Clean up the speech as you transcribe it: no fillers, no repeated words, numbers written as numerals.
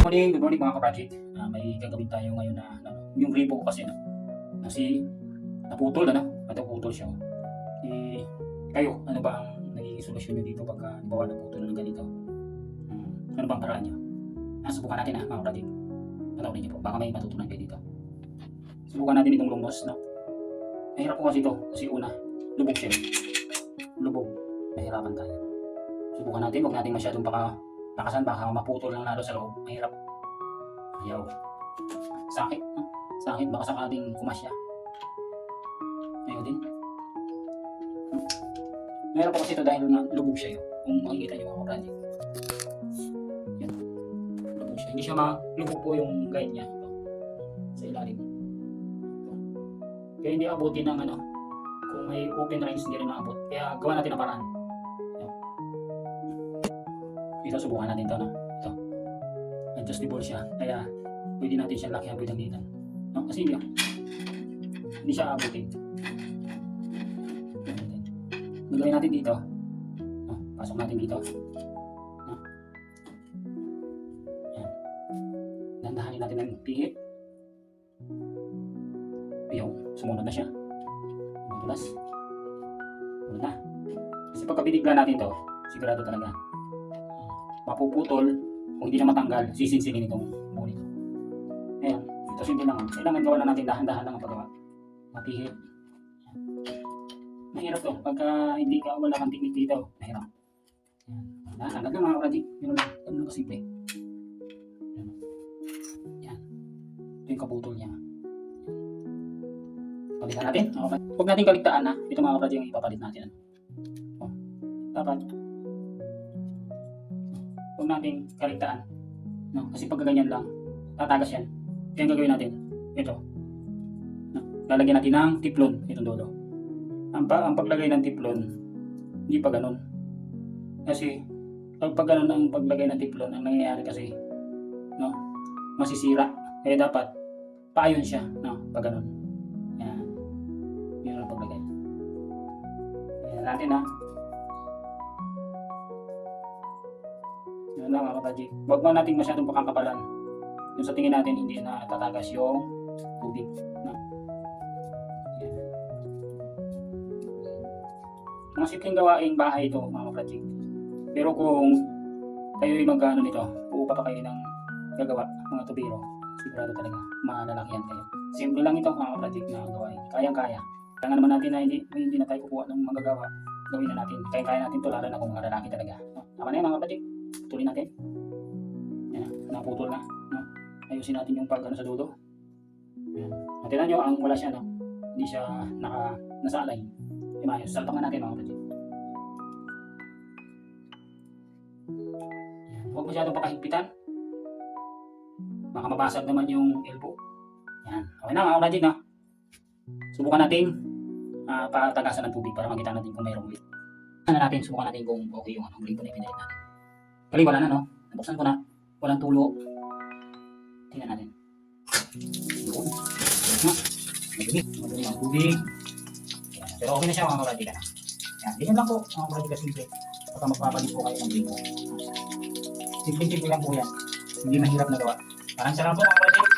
Good morning mga ka-project. May gagawin tayo ngayon na yung gripo ko kasi kasi naputol naputol siya. Kayo, ano ba ang nagiging solusyon niyo dito pagka bawa naputol ng ganito? Ano ba ang paraan niyo? Subukan natin mga ka-project. Panoorin niyo po, baka may matutunan kayo dito. Subukan natin itong lumbos, no? Mahirap po kasi ito, kasi una, lubog siya. Lubog, mahirapan tayo. Subukan natin, huwag natin masyadong lakasan, baka maputol lang lalo sa loob. Mahirap. Ayaw. Sakit, no? Sakit, baka sakaling kumasya. Ayaw din. Mahirap po kasi ito dahil lubog siya yun. Kung makikita nyo mga project. Yan. Lubog siya. Hindi siya malubog po yung guide niya. Ito. Sa ilalim. Ito. Kaya hindi abutin ng kung may open range hindi rin maabot. Kaya gawa natin ang paraan. Ito, subukan natin ito, no? Ito. Adjustable siya. Kaya, pwede natin siya lakihan, pwede dito. No? Kasi hindi siya abutin. Gagawin natin dito. No? Pasok natin dito. No? Yan. Dandahanin natin ng pihit. Yung, sumunod na siya. Madulas. Sumunod na. Kasi pagka binigla natin to, sigurado talaga mapuputol kung hindi na matanggal, sisinsilin itong buo nito. Ayan, ito simple lang. Kailangan gawa na natin dahan-dahan lang ang paggawa. Mapihit. Mahirap to. Pagka hindi ka wala kang technique dito, mahirap. Ayan, dahan-dahan lang mga kapatid. Yun lang kasimple. Ayan. Ito yung kaputol niya. Palitan natin. Okay. Huwag natin kaligtaan na. Ito mga kapatid yung ipapalit natin. Dapat huwag natin kaligtaan, no? Kasi pag ganyan lang, tatagas yan. Kaya ang gagawin natin, ito, no? Lalagyan natin ng tiplon, itong dulo. Ang paglagay ng tiplon, hindi pa ganun. Kasi, pag ganun ang paglagay ng tiplon, ang nangyayari kasi, no? Masisira. Kaya dapat, paayon siya, no? Pag ganun. Yan. Yun ang paglagay. Yan natin, Yun lang mga kapatid. Huwag mo natin masyadong pakakapalan. Yung sa tingin natin hindi na tatagas yung tubig. No? Yan. Mga simpleng gawaing bahay ito mga kapatid. Pero kung kayo ay mag-ano nito, uupa pa kayo ng gagawa, mga tubiro, sigurado talaga malalakihan kayo. Simple lang ito mga kapatid na gawain. Kayang-kaya. Kaya naman natin na hindi na tayo kukuha ng magagawa. Gawin na natin. Kaya natin ito lalo na kung mga lalaki talaga. No? Tama na yun mga kapatid. Putulin natin. Yan, naputol na. No? Ayusin natin yung pag sa dulo. Yan. Matinan nyo, ang wala siya, no? Hindi siya nasa alay. Ayos, salpangan natin mga kapatid. Yan. Huwag masyadong pakahigpitan. Baka mabasag naman yung elbow. Yan. Okay na mga kapatid, no? Subukan natin patagasan ng tubig para makita natin kung mayroong leak. Subukan natin kung okay yung gripo na ipinalit natin. Kali wala na, no? Nabuksan ko na. Walang tulo. Tingnan natin. Doon. Madumi. Madumi ang tubig. Yan. Pero okay na siya mga kapatid. Yan. Ganyan lang po mga kapatid simple. Baka magpapalit po kayo ng gripo. Simple lang po yan. Hindi mahirap na gawa. Parang sarap po mga kapatid.